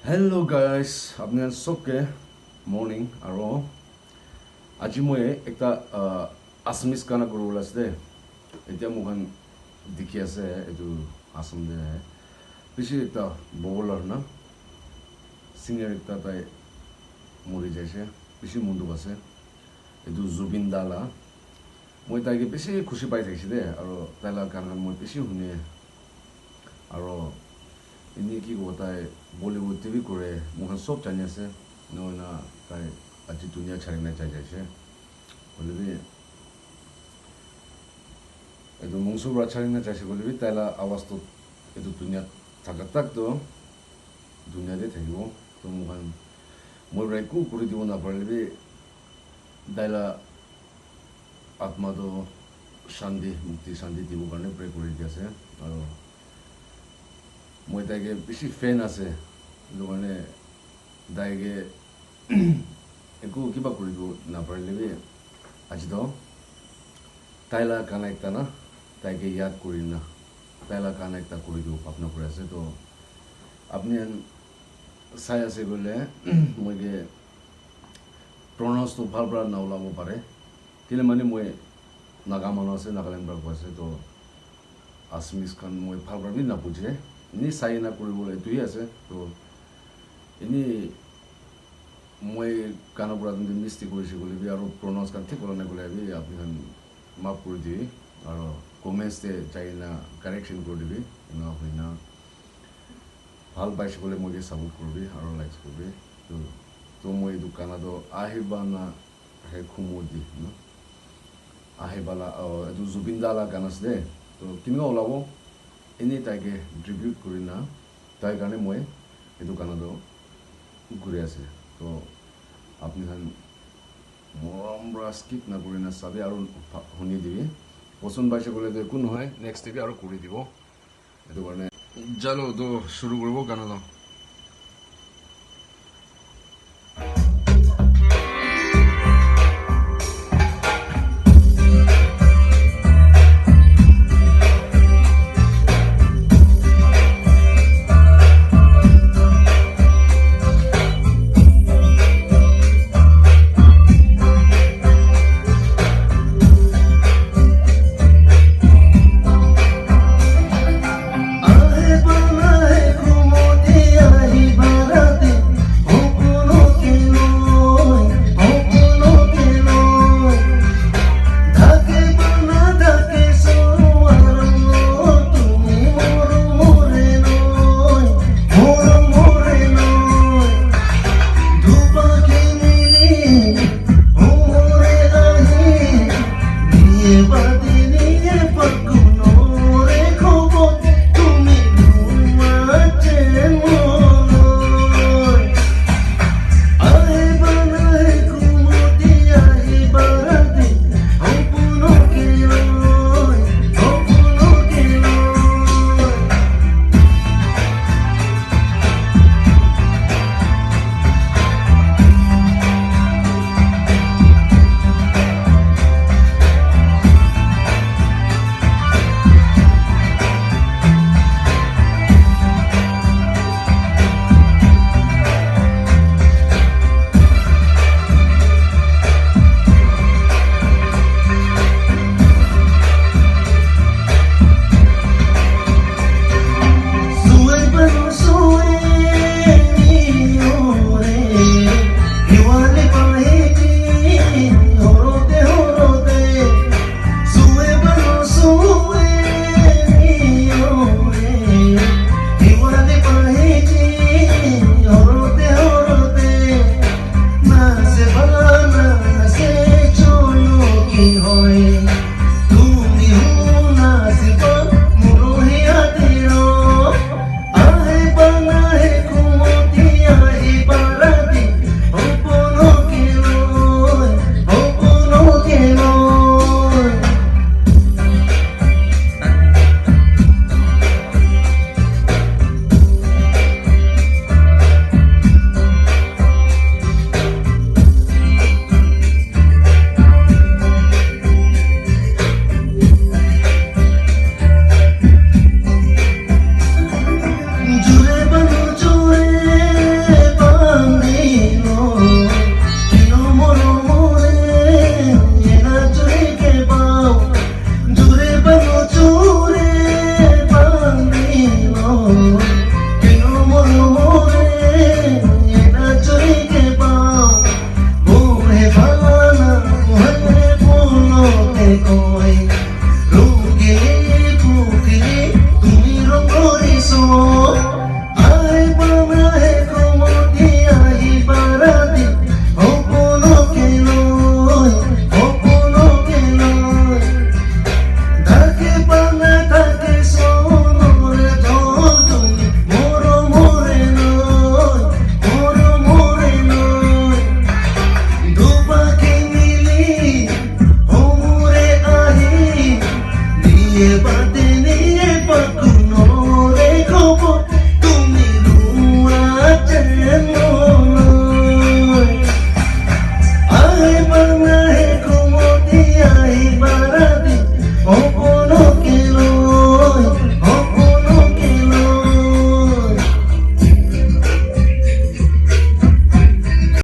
Hello guys, আপনাৰ সবকে morning আৰু আজি মই একটা আসামিজ গানা কৰিব আছে এতিয়া মোক দেখি আছে এইটো আসাম দে বেছি একটা বগলাৰ না সিঙ্গাৰ একটা তাই মৰি যাইছে বেছি মন্দুক আছে এইটো জুবিন দালা মই তাইকে বেছি খুশি পাই থাকিছে দে আৰু তাইলা গান মই বেছি শুনে আৰু ini ki ko tai Bollywood TV kore muhan sob chanya se no na tai aji dunia chari na chai jai bolbi edo mungsu ra chari na chai bolbi tai la awas to edo dunia thagat tak to dunia de thagibo to muhan moi rai ku kuri dibo na bolbi dai la atma do shanti mukti shanti dibo karne pray kuri dia se aro মই তাইকে বেছি ফেন আছে মানে তাইকে একো কিবা কৰিব নাপাৰিলে আজিতো তাইলা গান একটা না তাইকে ইয়াদ কৰি না তাইলা গান একটা কৰি দিওঁ ভাৱনা কৰি আছে তো আপুনি চাই আছে গ'লে মইকে প্ৰনাউন্সটো ভাল পৰা নাওলাব পাৰে কেলে মানে মই নাগা মানুহ আছে নাগালেণ্ড পৰা কৈ আছে তো আছমিজ খান মই ভাল পৰা B নাবুজে ini saya nak kuriboleh itu ya se to ini moi kana pura dun mistake koriche bole bi aro pronounce kan thik bolane bole bi apni han map kori dibi aro comments te chaina correction kori dibi na hoina bhal paise bole moi ge support korbi aro likes korbi to moi du kana do ahibana he khumodi no ahibala edu zubindala ganas de to kinga olabo ini taike tribute kuri na tai karne moi edu kana do guri ase to apni han moram skip na kuri na sabe aru huni dibi poson baise gole de kun hoy next time aru kuri dibo edu karne jalo do shuru koribo kana do